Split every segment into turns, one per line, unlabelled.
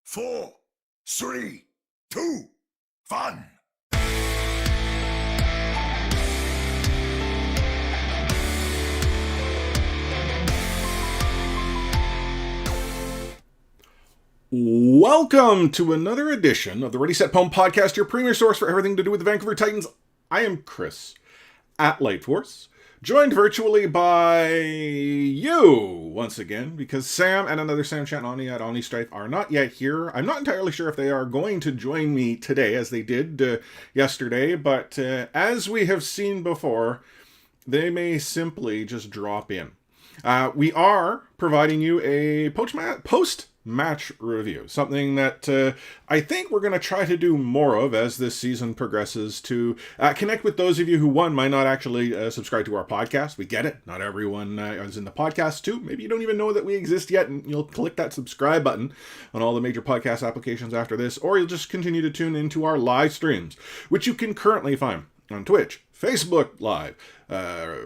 4, 3, 2, 1.
Welcome to another edition of the Ready Set Poem Podcast, your premier source for everything to do with the Vancouver Titans. I am Chris at Lightforce, joined virtually by you once again, because Sam and another Sam Chantani at Omni Strife are not yet here. I'm not entirely sure if they are going to join me today as they did yesterday, but as we have seen before, they may simply just drop in. We are providing you a post-match review, something that I think we're going to try to do more of as this season progresses to connect with those of you who, one, might not actually subscribe to our podcast. We get it. Not everyone is in the podcast, too. Maybe you don't even know that we exist yet, and you'll click that subscribe button on all the major podcast applications after this, or you'll just continue to tune into our live streams, which you can currently find on Twitch, Facebook Live.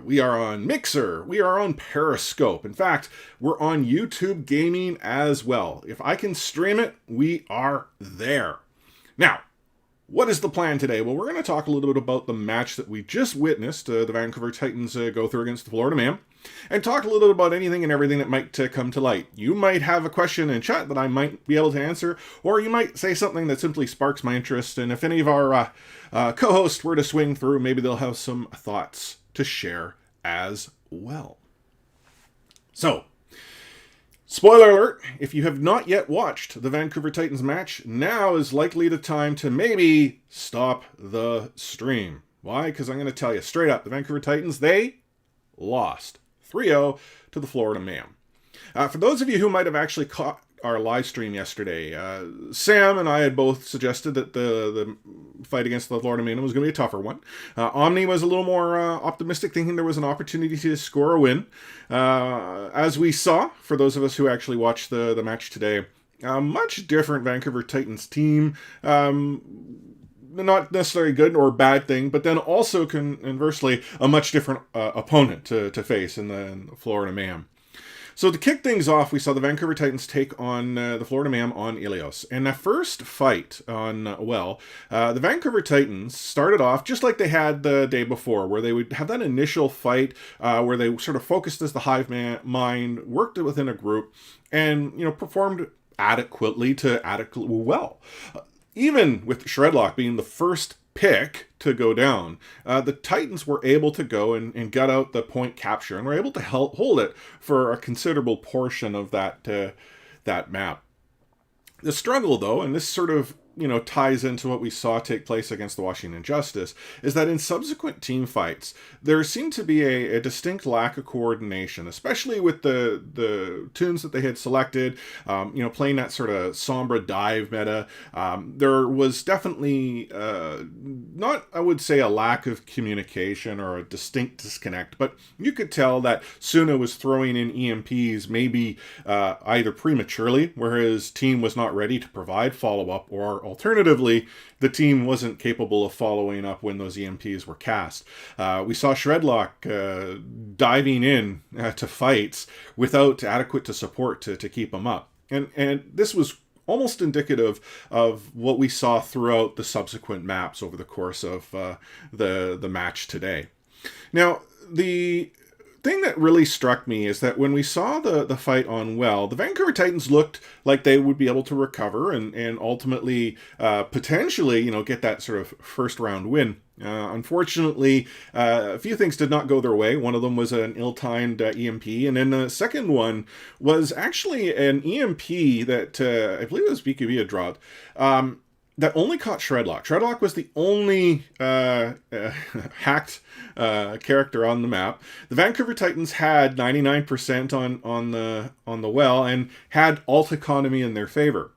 We are on Mixer. We are on Periscope. In fact, we're on YouTube Gaming as well. If I can stream it, we are there. Now, What is the plan today? Well, we're going to talk a little bit about the match that we just witnessed, the Vancouver Titans go through against the Florida Man, and talk a little bit about anything and everything that might come to light. You might have a question in chat that I might be able to answer, or you might say something that simply sparks my interest, and if any of our co-hosts were to swing through, maybe they'll have some thoughts to share as well. So, spoiler alert, if you have not yet watched the Vancouver Titans match, now is likely the time to maybe stop the stream. Why? Because I'm going to tell you straight up, the Vancouver Titans, they lost 3-0 to the Florida Man. For those of you who might have actually caught our live stream yesterday, Sam and I had both suggested that the fight against the Florida Man was going to be a tougher one. Omni was a little more optimistic, thinking there was an opportunity to score a win. As we saw, for those of us who actually watched the match today, a much different Vancouver Titans team. Not necessarily good or bad thing, but then also conversely a much different opponent to face in the Florida Man. So to kick things off, we saw the Vancouver Titans take on the Florida Man on Ilios. And the first fight on the Vancouver Titans started off just like they had the day before, where they would have that initial fight where they sort of focused as the hive mind, worked within a group, and performed adequately well. Even with Shredlock being the first pick to go down, the Titans were able to go and gut out the point capture, and were able to hold it for a considerable portion of that map. The struggle, though, and this sort of ties into what we saw take place against the Washington Justice, is that in subsequent team fights, there seemed to be a distinct lack of coordination, especially with the tunes that they had selected, playing that sort of Sombra dive meta. There was definitely not, I would say, a lack of communication or a distinct disconnect, but you could tell that Suna was throwing in EMPs maybe either prematurely, where his team was not ready to provide follow-up, or alternatively, the team wasn't capable of following up when those EMPs were cast. We saw Shredlock diving in to fights without adequate support to keep him up. And this was almost indicative of what we saw throughout the subsequent maps over the course of the match today. Now, the thing that really struck me is that when we saw the fight on the Vancouver Titans looked like they would be able to recover and ultimately potentially get that sort of first round win. Unfortunately, a few things did not go their way. One of them was an ill-timed EMP, and then the second one was actually an EMP that I believe it was BKB had dropped. That only caught Shredlock. Shredlock was the only hacked character on the map. The Vancouver Titans had 99% on the and had alt economy in their favor.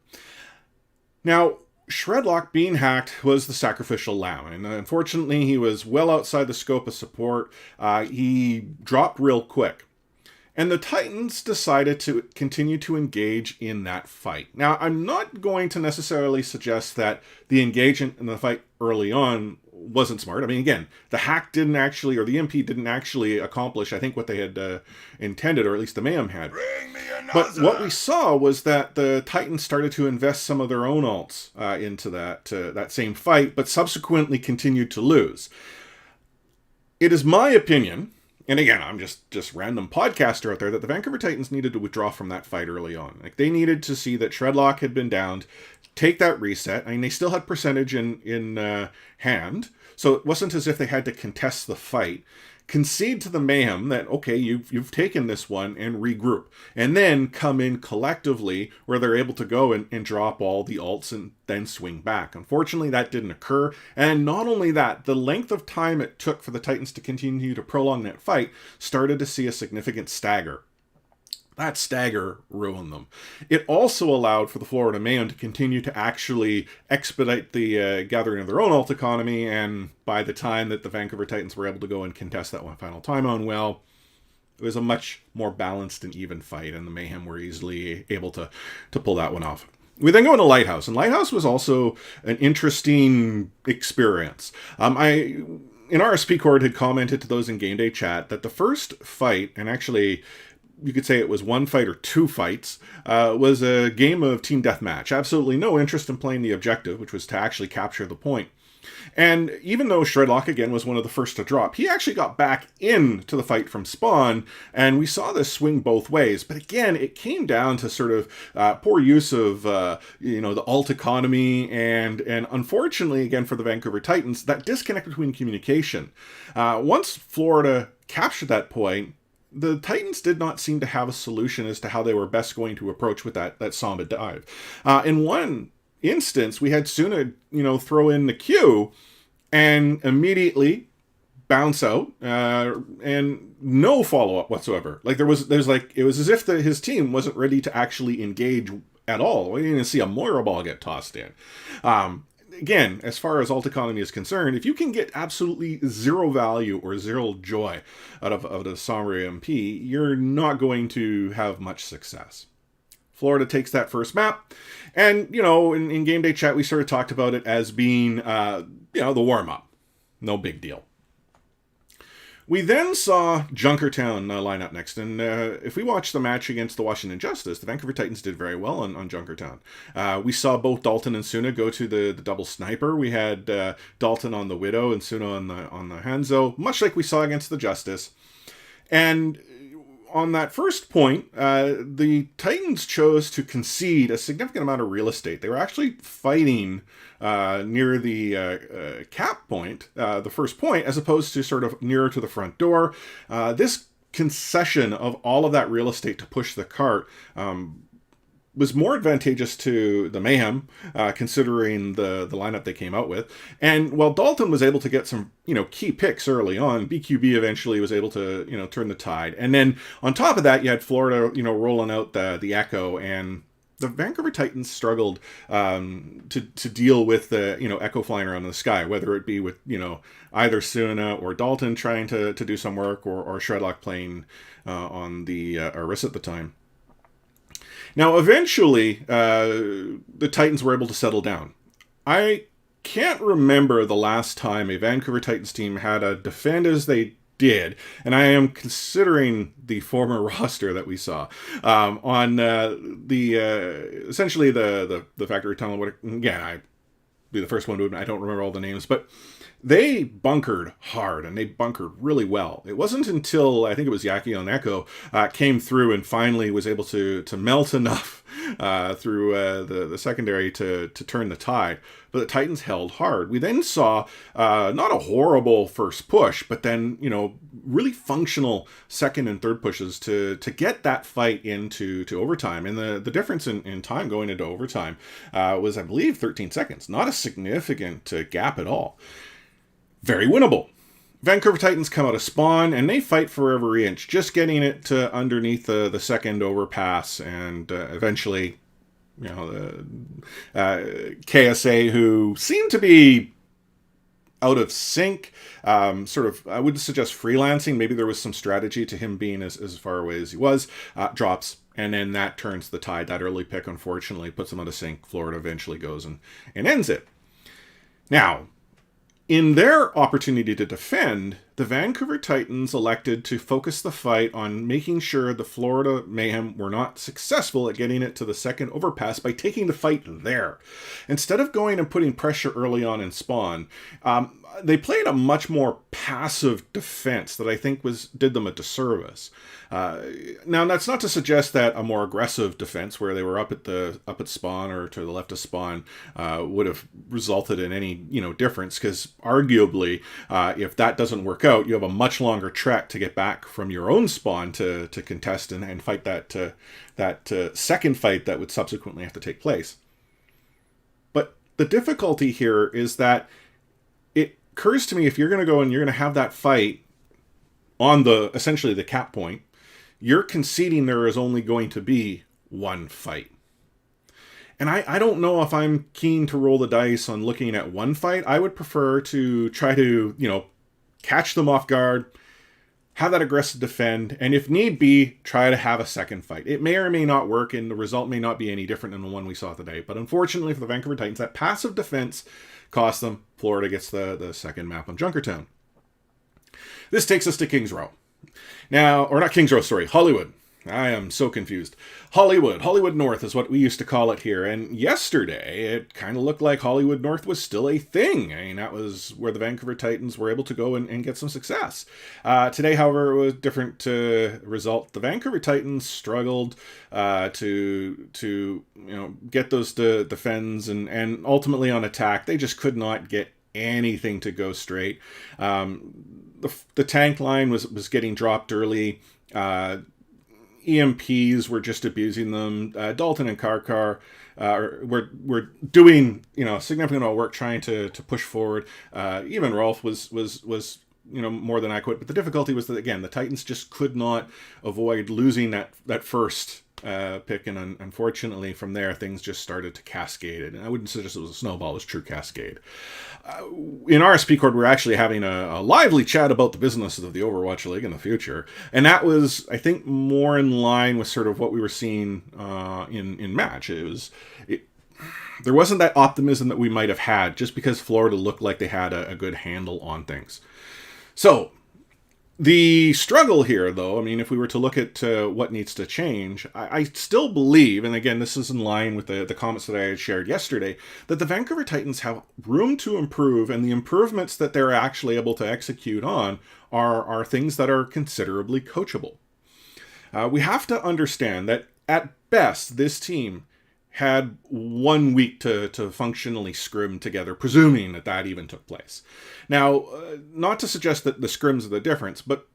Now, Shredlock being hacked was the sacrificial lamb, and unfortunately he was well outside the scope of support. He dropped real quick. And the Titans decided to continue to engage in that fight. Now, I'm not going to necessarily suggest that the engagement in the fight early on wasn't smart. I mean, again, the hack didn't actually, or the MP didn't actually accomplish, I think, what they had intended, or at least the Mayhem had. But what we saw was that the Titans started to invest some of their own alts into that same fight, but subsequently continued to lose. It is my opinion, and again, I'm just random podcaster out there, that the Vancouver Titans needed to withdraw from that fight early on. Like, they needed to see that Shredlock had been downed, take that reset. I mean, they still had percentage in hand, so it wasn't as if they had to contest the fight. Concede to the Mayhem that, okay, you've taken this one, and regroup. And then come in collectively where they're able to go and drop all the alts and then swing back. Unfortunately, that didn't occur. And not only that, the length of time it took for the Titans to continue to prolong that fight started to see a significant stagger. That stagger ruined them. It also allowed for the Florida Man to continue to actually expedite the gathering of their own alt economy, and by the time that the Vancouver Titans were able to go and contest that one final time on it was a much more balanced and even fight, and the Mayhem were easily able to pull that one off. We then go into Lighthouse, and Lighthouse was also an interesting experience. In RSP Cord had commented to those in Game Day chat that the first fight, and actually you could say it was one fight or two fights, was a game of team deathmatch. Absolutely no interest in playing the objective, which was to actually capture the point. And even though Shredlock, again, was one of the first to drop, he actually got back into the fight from spawn, and we saw this swing both ways. But again, it came down to sort of poor use of, the alt economy, and unfortunately, again, for the Vancouver Titans, that disconnect between communication. Once Florida captured that point, the Titans did not seem to have a solution as to how they were best going to approach with that Samba dive. In one instance, we had Suna, throw in the Q and immediately bounce out, and no follow-up whatsoever. Like it was as if his team wasn't ready to actually engage at all. We didn't even see a Moira ball get tossed in. Again, as far as alt economy is concerned, if you can get absolutely zero value or zero joy out of the Sombra MP, you're not going to have much success. Florida takes that first map, and, in game day chat, we sort of talked about it as being, the warm-up. No big deal. We then saw Junkertown line up next, and if we watch the match against the Washington Justice, the Vancouver Titans did very well on Junkertown. We saw both Dalton and Suna go to the double sniper. We had Dalton on the Widow and Suna on the Hanzo, much like we saw against the Justice. And on that first point, the Titans chose to concede a significant amount of real estate. They were actually fighting near the cap point, the first point, as opposed to sort of nearer to the front door. This concession of all of that real estate to push the cart was more advantageous to the Mayhem, considering the lineup they came out with. And while Dalton was able to get some, key picks early on, BQB eventually was able to, turn the tide. And then on top of that, you had Florida, rolling out the Echo, and the Vancouver Titans struggled to deal with the, Echo flying around in the sky, whether it be with, either Suna or Dalton trying to do some work, or Shredlock playing on the Arissa at the time. Now, eventually, the Titans were able to settle down. I can't remember the last time a Vancouver Titans team had a defend as they did, and I am considering the former roster that we saw on essentially the factory tunnel. Again, I'd be the first one to admit I don't remember all the names, but they bunkered hard, and they bunkered really well. It wasn't until, I think it was Yaki on Echo, came through and finally was able to melt enough through the secondary to turn the tide. But the Titans held hard. We then saw not a horrible first push, but then, really functional second and third pushes to get that fight into overtime. And the difference in time going into overtime was, I believe, 13 seconds. Not a significant gap at all. Very winnable. Vancouver Titans come out of spawn, and they fight for every inch, just getting it to underneath the second overpass, and eventually, the KSA, who seemed to be out of sync, sort of, I would suggest freelancing. Maybe there was some strategy to him being as far away as he was, drops. And then that turns the tide. That early pick, unfortunately, puts him out of sync. Florida eventually goes and ends it. Now, in their opportunity to defend, the Vancouver Titans elected to focus the fight on making sure the Florida Mayhem were not successful at getting it to the second overpass by taking the fight there. Instead of going and putting pressure early on in spawn, they played a much more passive defense that I think did them a disservice. Now, that's not to suggest that a more aggressive defense, where they were up at spawn or to the left of spawn, would have resulted in any difference. Because arguably, if that doesn't work out, you have a much longer trek to get back from your own spawn to contest and fight that second fight that would subsequently have to take place. But the difficulty here is that it occurs to me, if you're going to go and you're going to have that fight on essentially the cap point, you're conceding there is only going to be one fight. And I don't know if I'm keen to roll the dice on looking at one fight. I would prefer to try to, catch them off guard, have that aggressive defend, and if need be, try to have a second fight. It may or may not work, and the result may not be any different than the one we saw today. But unfortunately for the Vancouver Titans, that passive defense cost them. Florida gets the second map on Junkertown. This takes us to Kings Row. Now, or not Kings Row, sorry, Hollywood. I am so confused. Hollywood North is what we used to call it here. And yesterday, it kind of looked like Hollywood North was still a thing. I mean, that was where the Vancouver Titans were able to go and get some success. Today, however, it was different result. The Vancouver Titans struggled to get those defends and ultimately on attack. They just could not get anything to go straight. The tank line was getting dropped early. EMPs were just abusing them. Dalton and Karkar were doing significant amount of work trying to push forward. Even Rolf was more than adequate. But the difficulty was that, again, the Titans just could not avoid losing that first pick, and unfortunately from there things just started to cascade. And I wouldn't suggest it was a snowball, it was true cascade. In RSP Court, we're actually having a lively chat about the business of the Overwatch League in the future, and that was, I think, more in line with sort of what we were seeing in match. There wasn't that optimism that we might have had just because Florida looked like they had a good handle on things. So the struggle here, though, I mean, if we were to look at what needs to change, I still believe, and again, this is in line with the comments that I had shared yesterday, that the Vancouver Titans have room to improve, and the improvements that they're actually able to execute on are things that are considerably coachable. We have to understand that at best, this team had 1 week to functionally scrim together, presuming that even took place. Now, not to suggest that the scrims are the difference, but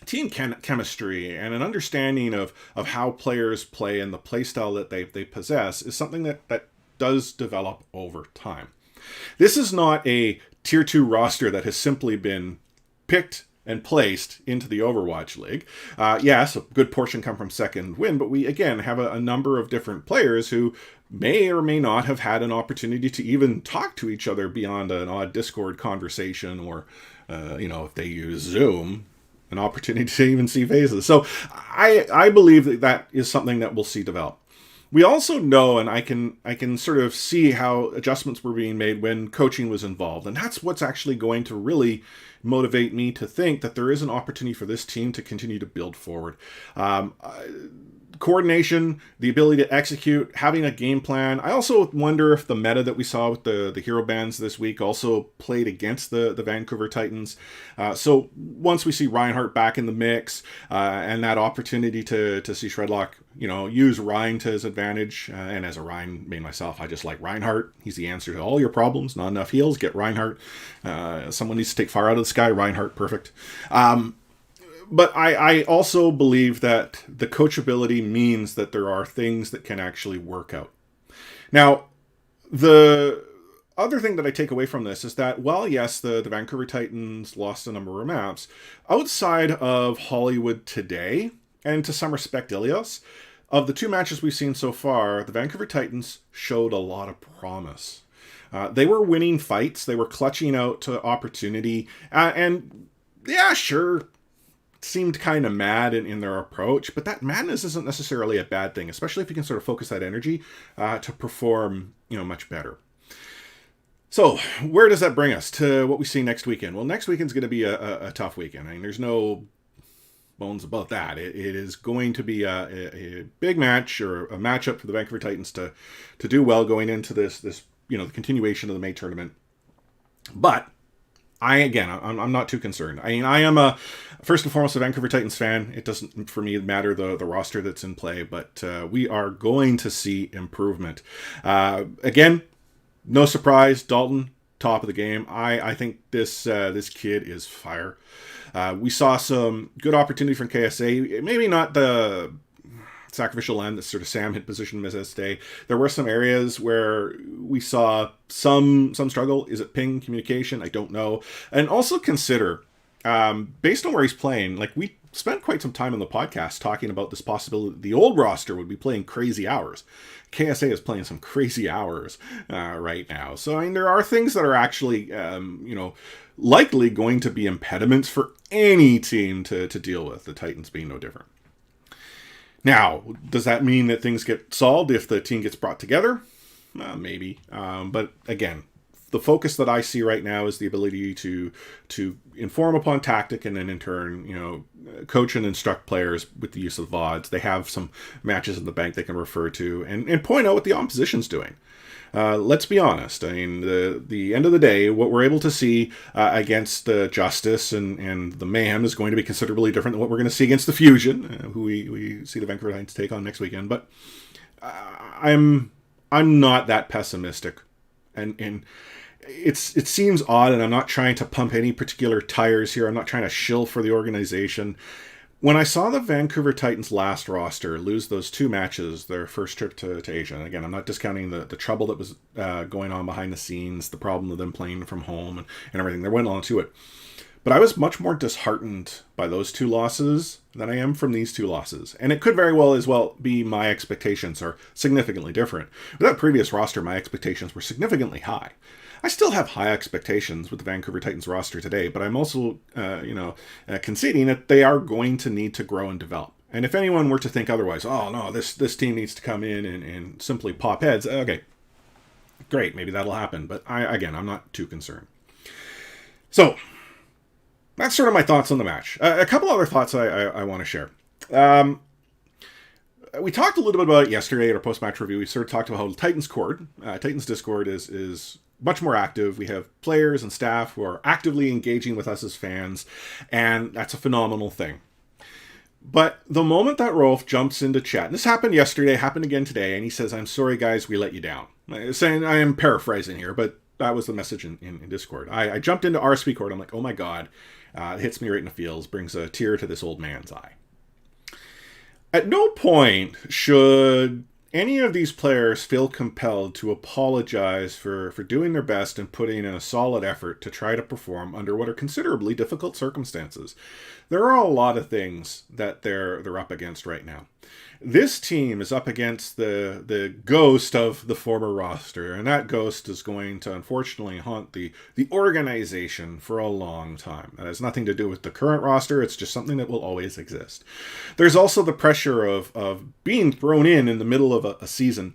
team chemistry and an understanding of how players play and the play style that they possess is something that does develop over time. This is not a tier 2 roster that has simply been picked and placed into the Overwatch League. Yes, a good portion come from second win, but we, again, have a number of different players who may or may not have had an opportunity to even talk to each other beyond an odd Discord conversation or, if they use Zoom, an opportunity to even see faces. So I believe that is something that we'll see develop. We also know, and I can sort of see how adjustments were being made when coaching was involved, and that's what's actually going to really motivate me to think that there is an opportunity for this team to continue to build forward. Coordination, the ability to execute, having a game plan. I also wonder if the meta that we saw with the hero bans this week also played against the Vancouver Titans. So once we see Reinhardt back in the mix and that opportunity to see Shredlock, use Ryan to his advantage. And as a Ryan main myself, I just like Reinhardt. He's the answer to all your problems. Not enough heals, get Reinhardt. Someone needs to take fire out of the sky, Reinhardt, perfect. But I also believe that the coachability means that there are things that can actually work out. Now, the other thing that I take away from this is that, while yes, the Vancouver Titans lost a number of maps, outside of Hollywood today, and to some respect Ilios, of the 2 matches we've seen so far, the Vancouver Titans showed a lot of promise. They were winning fights, they were clutching out to opportunity, and yeah, sure, seemed kind of mad in their approach, but that madness isn't necessarily a bad thing, especially if you can sort of focus that energy to perform, much better. So where does that bring us to what we see next weekend? Well, next weekend's going to be a tough weekend. I mean, there's no bones about that. It is going to be a big match, or a matchup for the Vancouver Titans to do well going into this the continuation of the May tournament. But I'm not too concerned. I mean, I am first and foremost a Vancouver Titans fan. It doesn't, for me, matter the roster that's in play, but we are going to see improvement. Again, no surprise, Dalton, top of the game. I think this kid is fire. We saw some good opportunity from KSA. Maybe not the sacrificial lamb that sort of Sam had positioned him as today. There were some areas where we saw some struggle. Is it ping communication? I don't know. And also consider, based on where he's playing, like, we spent quite some time on the podcast talking about this possibility the old roster would be playing crazy hours. KSA is playing some crazy hours right now. So, I mean, there are things that are actually, likely going to be impediments for any team to deal with, the Titans being no different. Now, does that mean that things get solved if the team gets brought together? Maybe. But again, the focus that I see right now is the ability to inform upon tactic, and then in turn, coach and instruct players with the use of VODs. They have some matches in the bank they can refer to and point out what the opposition's doing. Let's be honest. I mean, the end of the day, what we're able to see against Justice and the Mayhem is going to be considerably different than what we're going to see against the Fusion, who we see the Vancouver Titans take on next weekend. But I'm not that pessimistic, and it seems odd, and I'm not trying to pump any particular tires here. I'm not trying to shill for the organization. When I saw the Vancouver Titans last roster lose those 2 matches, their first trip to Asia, and again, I'm not discounting the trouble that was going on behind the scenes, the problem of them playing from home and everything. There went on to it. But I was much more disheartened by those 2 losses than I am from these 2 losses. And it could very well as well be my expectations are significantly different. With that previous roster, my expectations were significantly high. I still have high expectations with the Vancouver Titans roster today, but I'm also, conceding that they are going to need to grow and develop. And if anyone were to think otherwise, oh no, this team needs to come in and simply pop heads, okay, great, maybe that'll happen. But I'm not too concerned. So that's sort of my thoughts on the match. A couple other thoughts I want to share. We talked a little bit about it yesterday at our post-match review. We sort of talked about how Titans Discord is much more active. We have players and staff who are actively engaging with us as fans, and that's a phenomenal thing. But the moment that Rolf jumps into chat, and this happened yesterday, happened again today, and he says, "I'm sorry guys, we let you down." Saying, I am paraphrasing here, but that was the message in Discord. I jumped into RSP Court. I'm like, oh my god, it hits me right in the feels, brings a tear to this old man's eye. At no point should any of these players feel compelled to apologize for doing their best and putting in a solid effort to try to perform under what are considerably difficult circumstances. There are a lot of things that they're up against right now. This team is up against the ghost of the former roster, and that ghost is going to unfortunately haunt the organization for a long time. That has nothing to do with the current roster, it's just something that will always exist. There's also the pressure of being thrown in the middle of a season,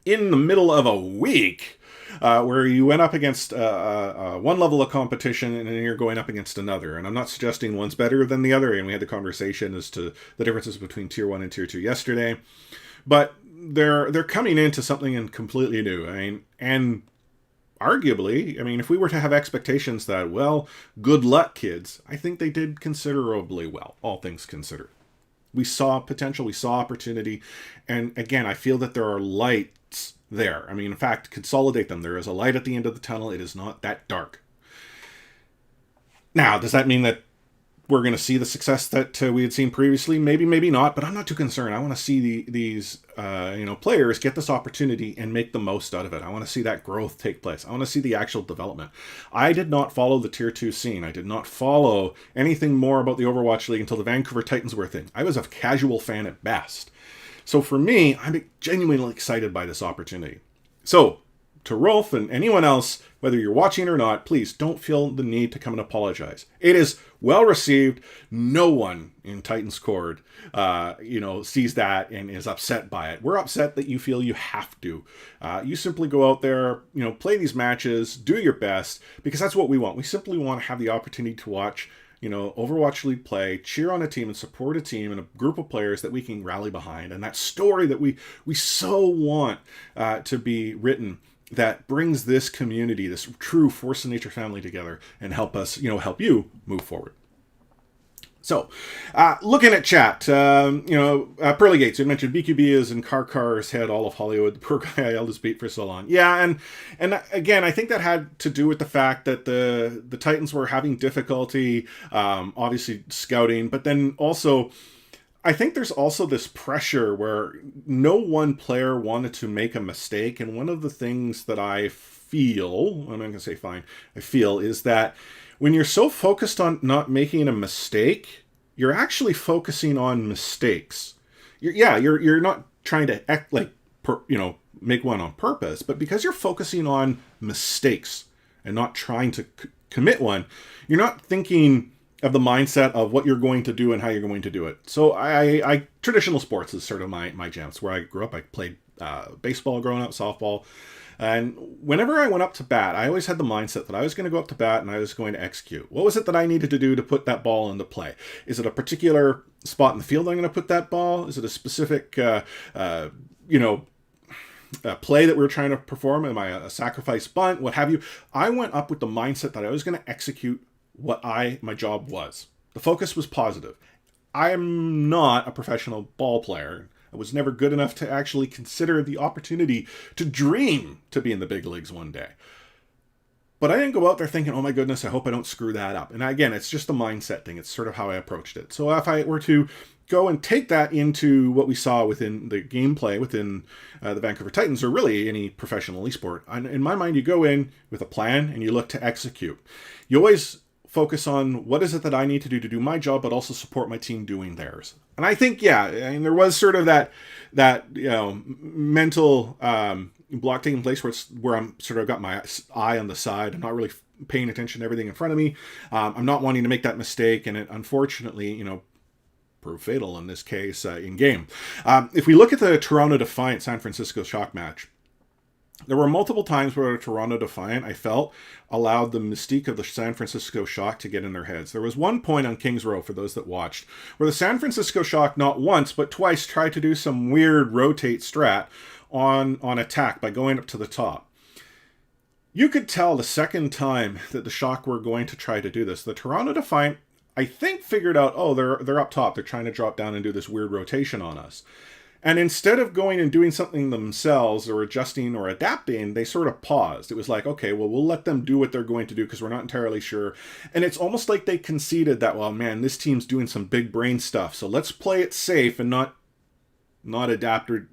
in the middle of a week, where you went up against one level of competition and then you're going up against another. And I'm not suggesting one's better than the other, and we had the conversation as to the differences between Tier 1 and Tier 2 yesterday. But they're coming into something completely new. I mean, and arguably, if we were to have expectations that, well, good luck, kids, I think they did considerably well, all things considered. We saw potential, we saw opportunity, and again, I feel that there are lights there. In fact, consolidate them. There is a light at the end of the tunnel. It is not that dark. Now, does that mean that we're going to see the success that we had seen previously? Maybe, maybe not, but I'm not too concerned. I want to see these players get this opportunity and make the most out of it. I want to see that growth take place. I want to see the actual development. I did not follow the Tier 2 scene. I did not follow anything more about the Overwatch League until the Vancouver Titans were a thing. I was a casual fan at best. So for me, I'm genuinely excited by this opportunity. So, to Rolf and anyone else, whether you're watching or not, please don't feel the need to come and apologize. It is well received. No one in Titans Cord, sees that and is upset by it. We're upset that you feel you have to. You simply go out there, play these matches, do your best, because that's what we want. We simply want to have the opportunity to watch Overwatch League play, cheer on a team and support a team and a group of players that we can rally behind. And that story that we so want to be written that brings this community, this true Force of Nature family together and help us, help you move forward. So, looking at chat, Pearly Gates, you mentioned BQB is in Car's head, all of Hollywood. The poor guy held his beat for so long. Yeah, and again, I think that had to do with the fact that the Titans were having difficulty, obviously scouting, but then also, I think there's also this pressure where no one player wanted to make a mistake, and one of the things that I feel, I'm not going to say fine, I feel, is that when you're so focused on not making a mistake, you're actually focusing on mistakes. You're not trying to act like, make one on purpose, but because you're focusing on mistakes and not trying to commit one, you're not thinking of the mindset of what you're going to do and how you're going to do it. So I traditional sports is sort of my jam. It's where I grew up. I played baseball growing up, softball. And whenever I went up to bat, I always had the mindset that I was going to go up to bat and I was going to execute. What was it that I needed to do to put that ball into play? Is it a particular spot in the field I'm going to put that ball? Is it a specific, play that we were trying to perform? Am I a sacrifice bunt? What have you? I went up with the mindset that I was going to execute what my job was. The focus was positive. I'm not a professional ball player. I was never good enough to actually consider the opportunity to dream to be in the big leagues one day. But I didn't go out there thinking, oh my goodness, I hope I don't screw that up. And again, it's just a mindset thing. It's sort of how I approached it. So if I were to go and take that into what we saw within the gameplay within the Vancouver Titans, or really any professional esport, in my mind, you go in with a plan and you look to execute. You always focus on what is it that I need to do my job, but also support my team doing theirs. And I think, there was sort of that mental block taking place where I'm sort of got my eye on the side. I'm not really paying attention to everything in front of me. I'm not wanting to make that mistake, and it unfortunately, proved fatal in this case in game. If we look at the Toronto Defiant San Francisco Shock match, there were multiple times where Toronto Defiant, I felt, allowed the mystique of the San Francisco Shock to get in their heads. There was one point on Kings Row, for those that watched, where the San Francisco Shock not once but twice tried to do some weird rotate strat on attack by going up to the top. You could tell the second time that the Shock were going to try to do this. The Toronto Defiant, I think, figured out, they're up top. They're trying to drop down and do this weird rotation on us. And instead of going and doing something themselves or adjusting or adapting, they sort of paused. It was like, okay, well, we'll let them do what they're going to do because we're not entirely sure. And it's almost like they conceded that, well, man, this team's doing some big brain stuff. So let's play it safe and not adapt or,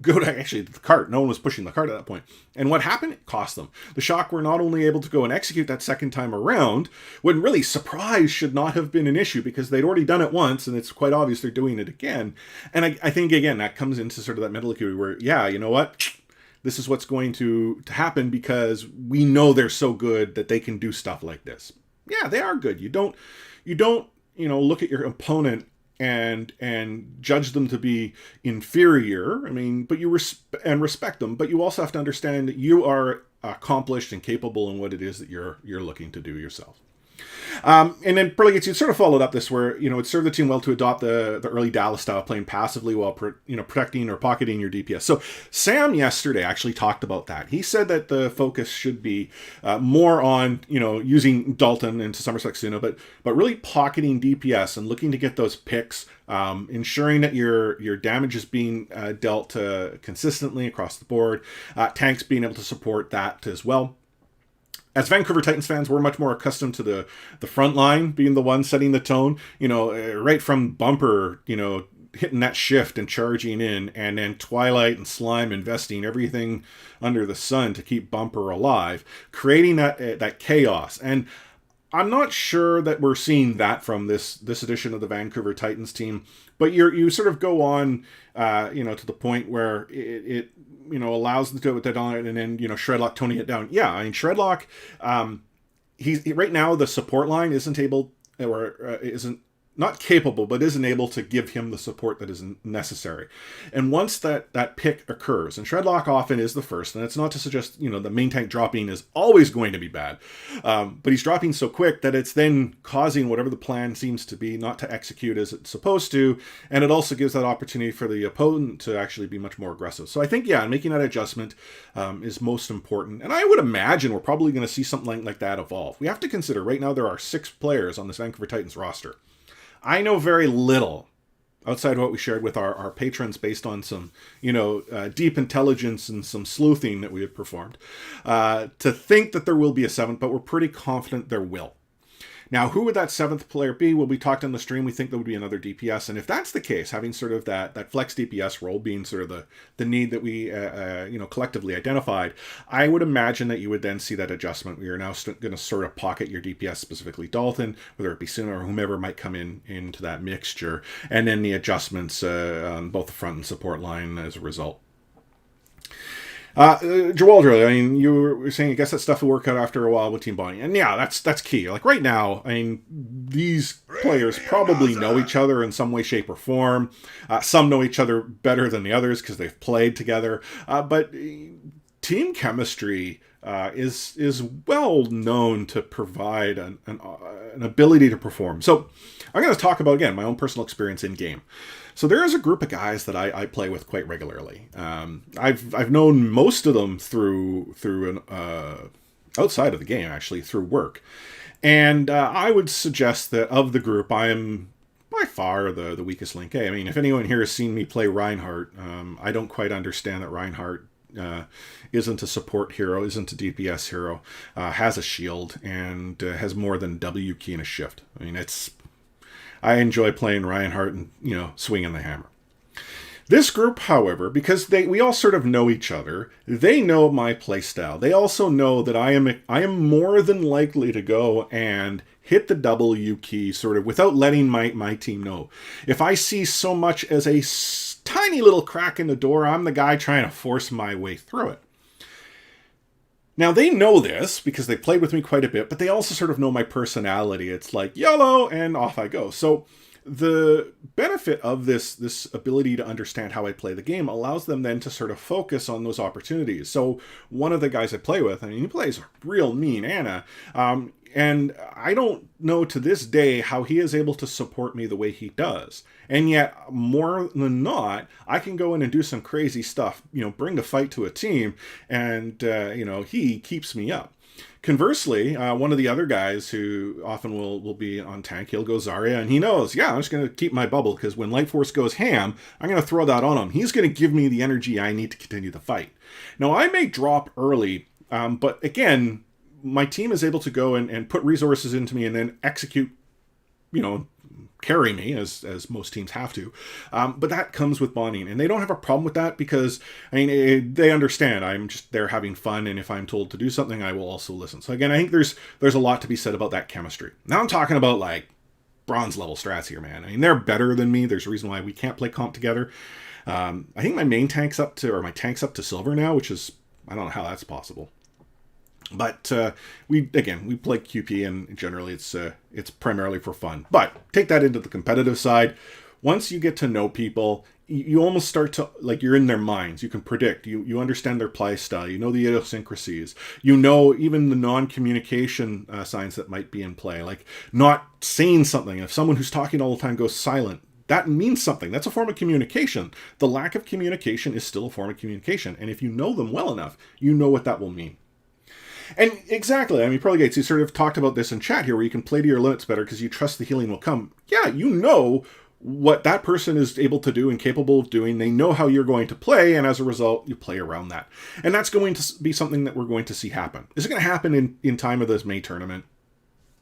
go to actually the cart. No one was pushing the cart at that point. And what happened? It cost them. The Shock were not only able to go and execute that second time around, when really surprise should not have been an issue because they'd already done it once and it's quite obvious they're doing it again. And I think, again, that comes into sort of that mental acuity where, you know what? This is what's going to happen because we know they're so good that they can do stuff like this. Yeah, they are good. You don't, look at your opponent and judge them to be inferior. I mean, but you respect them, but you also have to understand that you are accomplished and capable in what it is that you're looking to do yourself. And then Brilliant, you sort of followed up this where, it served the team well to adopt the early Dallas style, playing passively while, protecting or pocketing your DPS. So Sam yesterday actually talked about that. He said that the focus should be more on, using Dalton and to some respect Suno, but really pocketing DPS and looking to get those picks, ensuring that your damage is being dealt consistently across the board, tanks being able to support that as well. As Vancouver Titans fans, we're much more accustomed to the front line being the one setting the tone, right from Bumper, hitting that shift and charging in, and then Twilight and Slime investing everything under the sun to keep Bumper alive, creating that chaos. And I'm not sure that we're seeing that from this edition of the Vancouver Titans team, but you sort of go on, to the point where it allows them to do it down, and then, Shredlock toning it down. Yeah, I mean, Shredlock, he's right now the support line isn't able, or isn't not capable, but isn't able to give him the support that is necessary. And once that pick occurs, and Shredlock often is the first, and it's not to suggest, the main tank dropping is always going to be bad, but he's dropping so quick that it's then causing whatever the plan seems to be not to execute as it's supposed to, and it also gives that opportunity for the opponent to actually be much more aggressive. So I think, making that adjustment is most important, and I would imagine we're probably going to see something like that evolve. We have to consider, right now there are 6 players on this Vancouver Titans roster. I know very little outside of what we shared with our patrons based on some, deep intelligence and some sleuthing that we had performed, to think that there will be a 7th, but we're pretty confident there will. Now, who would that 7th player be? Well, we talked on the stream, we think there would be another DPS. And if that's the case, having sort of that flex DPS role being sort of the need that we, collectively identified, I would imagine that you would then see that adjustment. We are now going to sort of pocket your DPS, specifically Dalton, whether it be Suno or whomever might come into that mixture. And then the adjustments on both the front and support line as a result. Jawaldra, I mean, you were saying, I guess that stuff will work out after a while with team bonding. And yeah, that's key. Like right now, I mean, these players probably know each other in some way, shape, or form. Some know each other better than the others because they've played together. But team chemistry is well known to provide an ability to perform. So I'm going to talk about, again, my own personal experience in game. So there is a group of guys that I play with quite regularly. I've known most of them through an outside of the game, actually, through work. And I would suggest that of the group, I am by far the weakest link. I mean, if anyone here has seen me play Reinhardt, I don't quite understand that Reinhardt isn't a support hero, isn't a DPS hero, has a shield, and has more than W key and a shift. I mean, I enjoy playing Reinhardt and, swinging the hammer. This group, however, because we all sort of know each other, they know my playstyle. They also know that I am more than likely to go and hit the W key sort of without letting my team know. If I see so much as a tiny little crack in the door, I'm the guy trying to force my way through it. Now, they know this because they played with me quite a bit, but they also sort of know my personality. It's like, YOLO, and off I go. So the benefit of this ability to understand how I play the game allows them then to sort of focus on those opportunities. So one of the guys I play with, I mean, he plays real mean Ana, and I don't know to this day how he is able to support me the way he does. And yet, more than not, I can go in and do some crazy stuff, bring the fight to a team, and, he keeps me up. Conversely, one of the other guys who often will be on tank, he'll go Zarya, and he knows, I'm just going to keep my bubble, because when Light Force goes ham, I'm going to throw that on him. He's going to give me the energy I need to continue the fight. Now, I may drop early, but again, my team is able to go and put resources into me and then execute, carry me, as most teams have to. But that comes with bonding, and they don't have a problem with that because, they understand I'm just there having fun, and if I'm told to do something, I will also listen. So again, I think there's a lot to be said about that chemistry. Now I'm talking about, like, bronze level strats here, man. They're better than me. There's a reason why we can't play comp together. I think my tank's up to silver now, which is, I don't know how that's possible. But we play QP, and generally it's primarily for fun. But take that into the competitive side. Once you get to know people, you almost start to, like, you're in their minds. You can predict. You understand their play style. You know the idiosyncrasies. You know even the non-communication signs that might be in play, like not saying something. If someone who's talking all the time goes silent, that means something. That's a form of communication. The lack of communication is still a form of communication. And if you know them well enough, you know what that will mean. And exactly, Pearly Gates, you sort of talked about this in chat here, where you can play to your limits better because you trust the healing will come. Yeah, you know what that person is able to do and capable of doing. They know how you're going to play, and as a result, you play around that. And that's going to be something that we're going to see happen. Is it going to happen in time of this May tournament?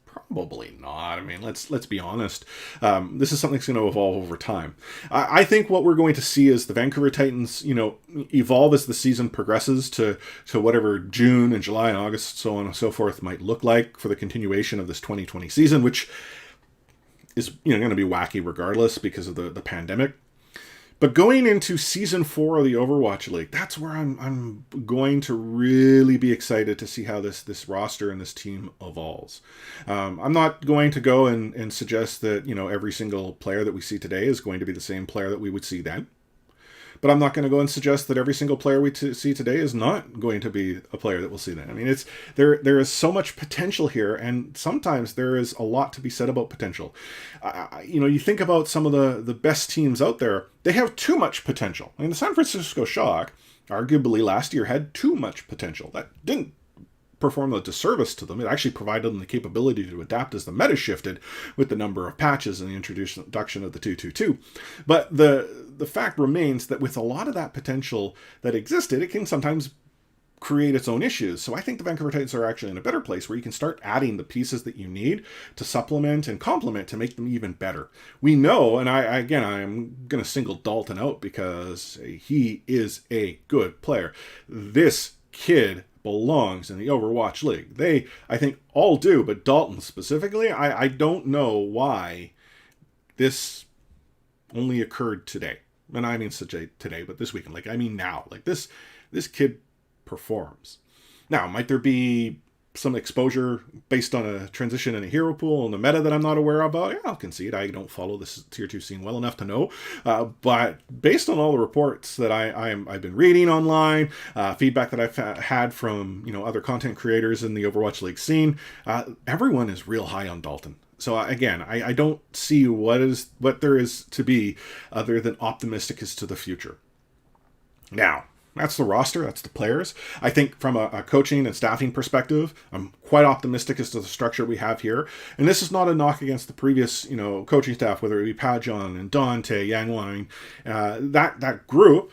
Probably not. Let's be honest. This is something that's going to evolve over time. I think what we're going to see is the Vancouver Titans, evolve as the season progresses to whatever June and July and August, so on and so forth, might look like for the continuation of this 2020 season, which is going to be wacky regardless because of the pandemic. But going into Season 4 of the Overwatch League, that's where I'm going to really be excited to see how this roster and this team evolves. I'm not going to go and suggest that, every single player that we see today is going to be the same player that we would see then. But I'm not going to go and suggest that every single player we see today is not going to be a player that we'll see then. It's there is so much potential here, and sometimes there is a lot to be said about potential. You think about some of the best teams out there, they have too much potential. The San Francisco Shock, arguably last year, had too much potential. That didn't perform a disservice to them. It actually provided them the capability to adapt as the meta shifted with the number of patches and the introduction of the 2-2-2. But the fact remains that with a lot of that potential that existed, it can sometimes create its own issues. So I think the Vancouver Titans are actually in a better place where you can start adding the pieces that you need to supplement and complement to make them even better. We know, and I'm going to single Dalton out because he is a good player. This kid belongs in the Overwatch League. They, I think, all do, but Dalton specifically, I don't know why this only occurred today. And I mean today, but this weekend. Now. This kid performs. Now, might there be some exposure based on a transition in a hero pool and a meta that I'm not aware about? Yeah, I'll concede. I don't follow this tier 2 scene well enough to know. But based on all the reports that I've been reading online, feedback that I've had from other content creators in the Overwatch League scene, everyone is real high on Dalton. So again, I don't see what there is to be other than optimistic as to the future. Now, that's the roster, that's the players. I think from a coaching and staffing perspective, I'm quite optimistic as to the structure we have here. And this is not a knock against the previous, coaching staff, whether it be Pajon and Dante, Yang Wang. That group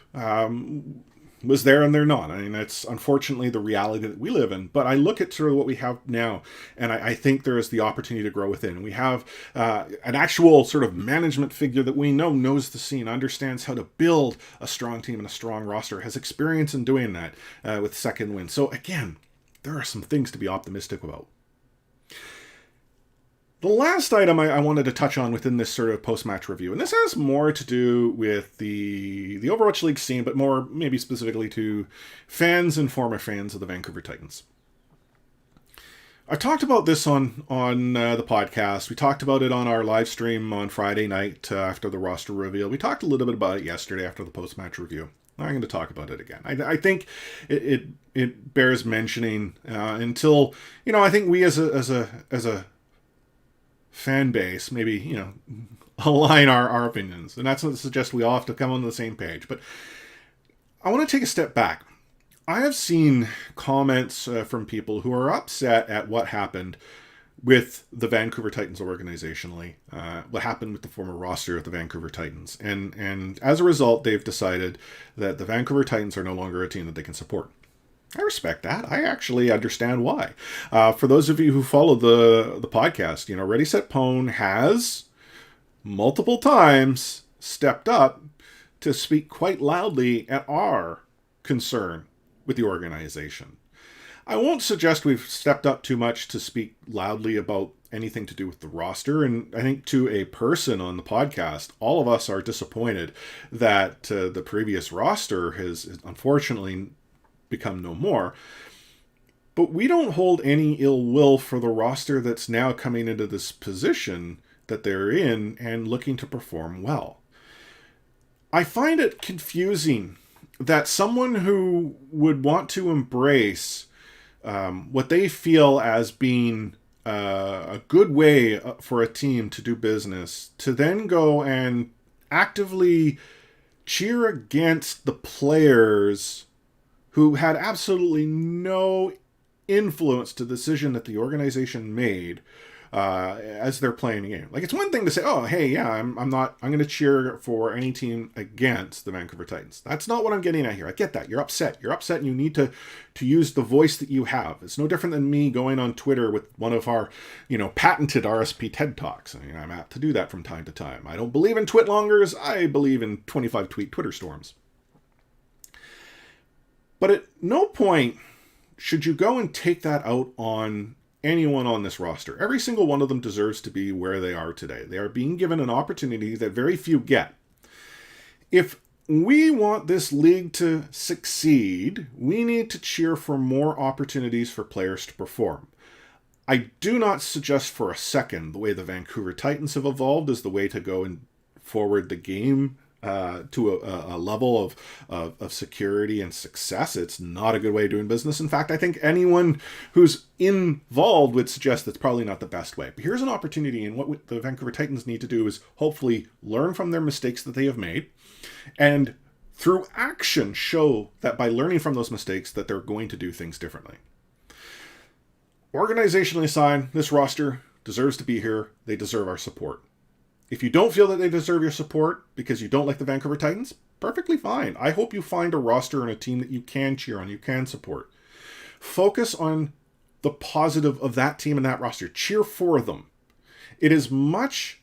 was there and they're not. I mean, that's unfortunately the reality that we live in. But I look at sort of what we have now, and I think there is the opportunity to grow within. We have an actual sort of management figure that we know knows the scene, understands how to build a strong team and a strong roster, has experience in doing that with Second Wind. So again, there are some things to be optimistic about. The last item I wanted to touch on within this sort of post-match review, and this has more to do with the Overwatch League scene, but more maybe specifically to fans and former fans of the Vancouver Titans. I talked about this on the podcast. We talked about it on our live stream on Friday night after the roster reveal. We talked a little bit about it yesterday after the post-match review. I'm going to talk about it again. I think it bears mentioning until I think we as a fan base maybe align our opinions, and that's not to suggest we all have to come on the same page, but I want to take a step back. I have seen comments from people who are upset at what happened with the Vancouver Titans organizationally, what happened with the former roster of the Vancouver Titans, and as a result they've decided that the Vancouver Titans are no longer a team that they can support. I respect that. I actually understand why. For those of you who follow the podcast, Ready Set Pwn has multiple times stepped up to speak quite loudly at our concern with the organization. I won't suggest we've stepped up too much to speak loudly about anything to do with the roster, and I think to a person on the podcast, all of us are disappointed that the previous roster has unfortunately become no more. But we don't hold any ill will for the roster that's now coming into this position that they're in and looking to perform well. I find it confusing that someone who would want to embrace what they feel as being a good way for a team to do business, to then go and actively cheer against the players who had absolutely no influence to the decision that the organization made as they're playing the game. Like, it's one thing to say, oh, hey, yeah, I'm going to cheer for any team against the Vancouver Titans. That's not what I'm getting at here. I get that. You're upset. You're upset and you need to use the voice that you have. It's no different than me going on Twitter with one of our, patented RSP TED Talks. I mean, I'm apt to do that from time to time. I don't believe in twitlongers. I believe in 25 tweet Twitter storms. But at no point should you go and take that out on anyone on this roster. Every single one of them deserves to be where they are today. They are being given an opportunity that very few get. If we want this league to succeed, we need to cheer for more opportunities for players to perform. I do not suggest for a second the way the Vancouver Titans have evolved is the way to go and forward the game to a level of security and success. It's not a good way of doing business. In fact, I think anyone who's involved would suggest that's probably not the best way. But here's an opportunity, and what the Vancouver Titans need to do is hopefully learn from their mistakes that they have made, and through action show that by learning from those mistakes that they're going to do things differently. Organizationally aside, this roster deserves to be here. They deserve our support. If you don't feel that they deserve your support because you don't like the Vancouver Titans, perfectly fine. I hope you find a roster and a team that you can cheer on, you can support. Focus on the positive of that team and that roster. Cheer for them. It is much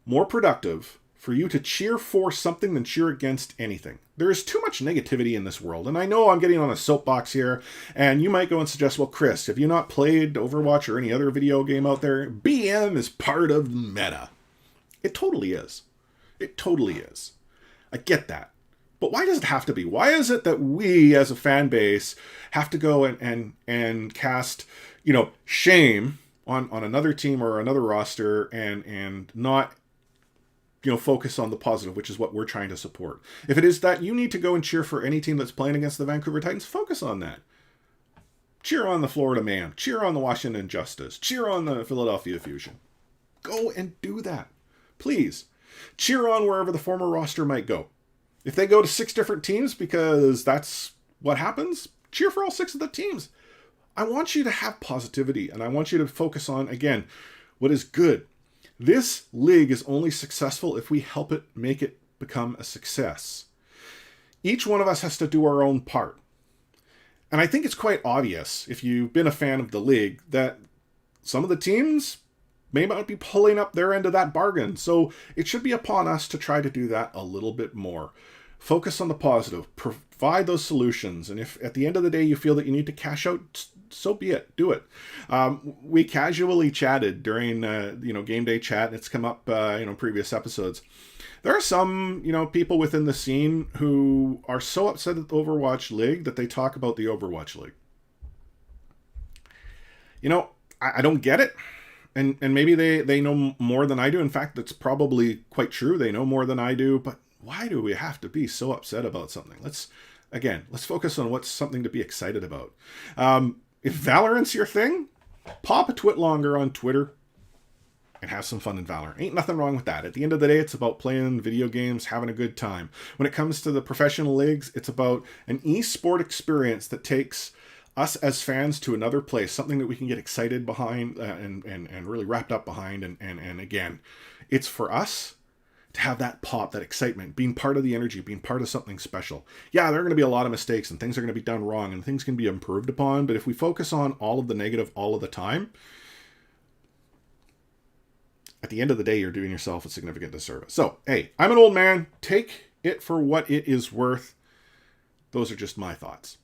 more productive for you to cheer for something than cheer against anything. There is too much negativity in this world, and I know I'm getting on a soapbox here, and you might go and suggest, well, Chris, have you not played Overwatch or any other video game out there? BM is part of the meta. It totally is. It totally is. I get that. But why does it have to be? Why is it that we as a fan base have to go and cast, shame on another team or another roster and not, focus on the positive, which is what we're trying to support? If it is that you need to go and cheer for any team that's playing against the Vancouver Titans, focus on that. Cheer on the Florida Man. Cheer on the Washington Justice. Cheer on the Philadelphia Fusion. Go and do that. Please. Cheer on wherever the former roster might go. If they go to 6 different teams because that's what happens, cheer for all 6 of the teams. I want you to have positivity, and I want you to focus on, again, what is good. This league is only successful if we help it make it become a success. Each one of us has to do our own part. And I think it's quite obvious, if you've been a fan of the league, that some of the teams may not be pulling up their end of that bargain. So it should be upon us to try to do that a little bit more. Focus on the positive. Provide those solutions. And if at the end of the day you feel that you need to cash out, so be it. Do it. We casually chatted during, game day chat. And it's come up, previous episodes. There are some, people within the scene who are so upset at the Overwatch League that they talk about the Overwatch League. I don't get it. And maybe they know more than I do. In fact, that's probably quite true. They know more than I do. But why do we have to be so upset about something? Let's focus on what's something to be excited about. If Valorant's your thing, pop a twit longer on Twitter and have some fun in Valorant. Ain't nothing wrong with that. At the end of the day, it's about playing video games, having a good time. When it comes to the professional leagues, it's about an e-sport experience that takes us as fans to another place, something that we can get excited behind and really wrapped up behind. And again, it's for us to have that pop, that excitement, being part of the energy, being part of something special. Yeah, there are going to be a lot of mistakes and things are going to be done wrong and things can be improved upon. But if we focus on all of the negative all of the time, at the end of the day, you're doing yourself a significant disservice. So, hey, I'm an old man. Take it for what it is worth. Those are just my thoughts.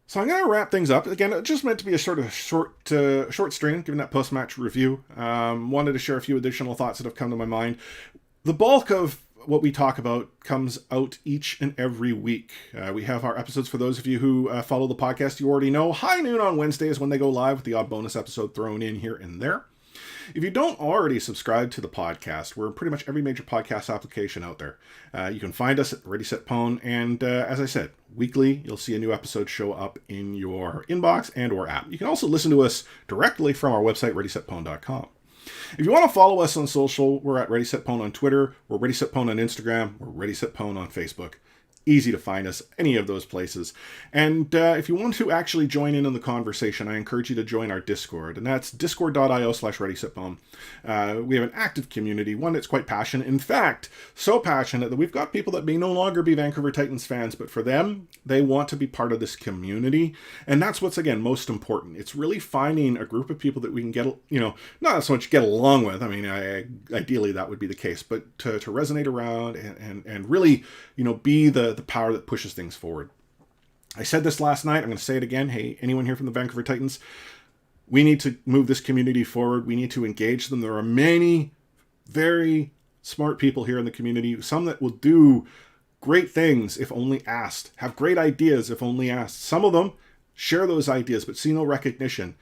So I'm going to wrap things up. Again, it just meant to be a sort of short stream, given that post-match review. Wanted to share a few additional thoughts that have come to my mind. The bulk of what we talk about comes out each and every week. We have our episodes, for those of you who follow the podcast, you already know. High noon on Wednesday is when they go live, with the odd bonus episode thrown in here and there. If you don't already subscribe to the podcast, we're in pretty much every major podcast application out there. You can find us at Ready Set Pwn, and as I said, weekly, you'll see a new episode show up in your inbox and or app. You can also listen to us directly from our website, ReadySetPwn.com. If you want to follow us on social, we're at Ready Set Pwn on Twitter, we're Ready Set Pwn on Instagram, we're Ready Set Pwn on Facebook. Easy to find us, any of those places. And if you want to actually join in on the conversation, I encourage you to join our Discord, and that's discord.io/ReadySetPwn. We have an active community, one that's quite passionate. In fact, so passionate that we've got people that may no longer be Vancouver Titans fans, but for them, they want to be part of this community. And that's what's, again, most important. It's really finding a group of people that we can get, not so much get along with. I mean, ideally that would be the case, but to resonate around and really, be the power that pushes things forward. I said this last night, I'm going to say it again. Hey, anyone here from the Vancouver Titans, we need to move this community forward. We need to engage them. There are many very smart people here in the community, some that will do great things if only asked, have great ideas if only asked. Some of them share those ideas but see no recognition.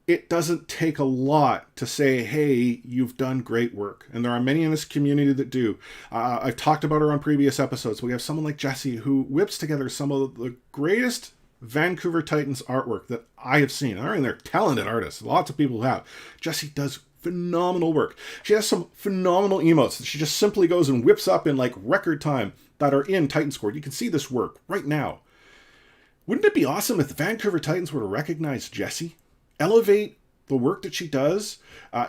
It doesn't take a lot to say, hey, you've done great work. And there are many in this community that do. I've talked about her on previous episodes. We have someone like Jessie who whips together some of the greatest Vancouver Titans artwork that I have seen. I mean, they're talented artists. Lots of people have. Jessie does phenomenal work. She has some phenomenal emotes that she just simply goes and whips up in like record time that are in Titan Squad. You can see this work right now. Wouldn't it be awesome if the Vancouver Titans were to recognize Jessie? Elevate the work that she does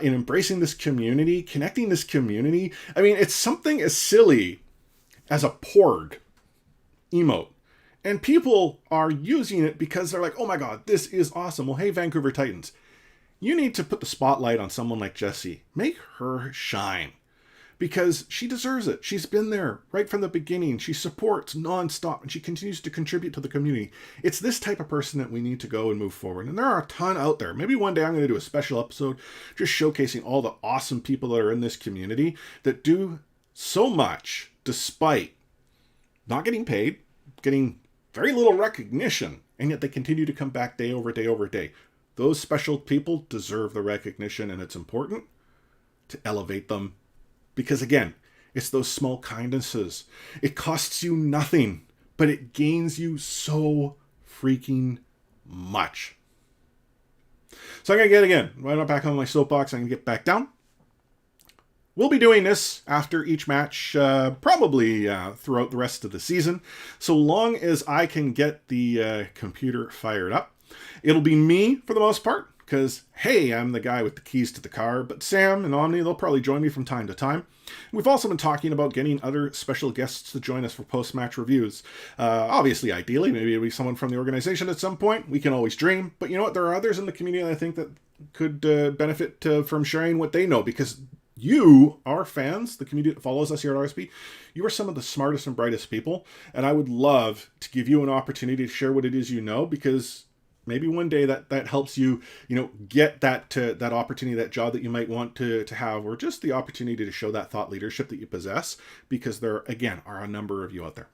in embracing this community, connecting this community. I mean, it's something as silly as a Porg emote. And people are using it because they're like, oh my God, this is awesome. Well, hey, Vancouver Titans, you need to put the spotlight on someone like Jessie. Make her shine. Because she deserves it. She's been there right from the beginning. She supports nonstop and she continues to contribute to the community. It's this type of person that we need to go and move forward. And there are a ton out there. Maybe one day I'm going to do a special episode just showcasing all the awesome people that are in this community that do so much despite not getting paid, getting very little recognition, and yet they continue to come back day over day over day. Those special people deserve the recognition, and it's important to elevate them because, again, it's those small kindnesses. It costs you nothing, but it gains you so freaking much. So I'm going to get again, right up back on my soapbox, I'm going to get back down. We'll be doing this after each match, probably throughout the rest of the season, so long as I can get the computer fired up. It'll be me for the most part, because, hey, I'm the guy with the keys to the car, but Sam and Omni, they'll probably join me from time to time. We've also been talking about getting other special guests to join us for post-match reviews. Obviously, ideally, maybe it'll be someone from the organization at some point. We can always dream, but you know what? There are others in the community I think that could benefit from sharing what they know, because you, our fans, the community that follows us here at RSP, you are some of the smartest and brightest people, and I would love to give you an opportunity to share what it is you know, because maybe one day that helps you, get that opportunity, that job that you might want to have, or just the opportunity to show that thought leadership that you possess, because there, again, are a number of you out there.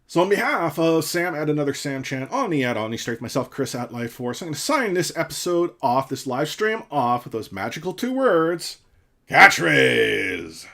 So on behalf of Sam at Another Sam Chan, Omni at Omni Strength, myself, Chris at Life Force, I'm going to sign this episode off, this live stream off with those magical 2 words, catchphrase!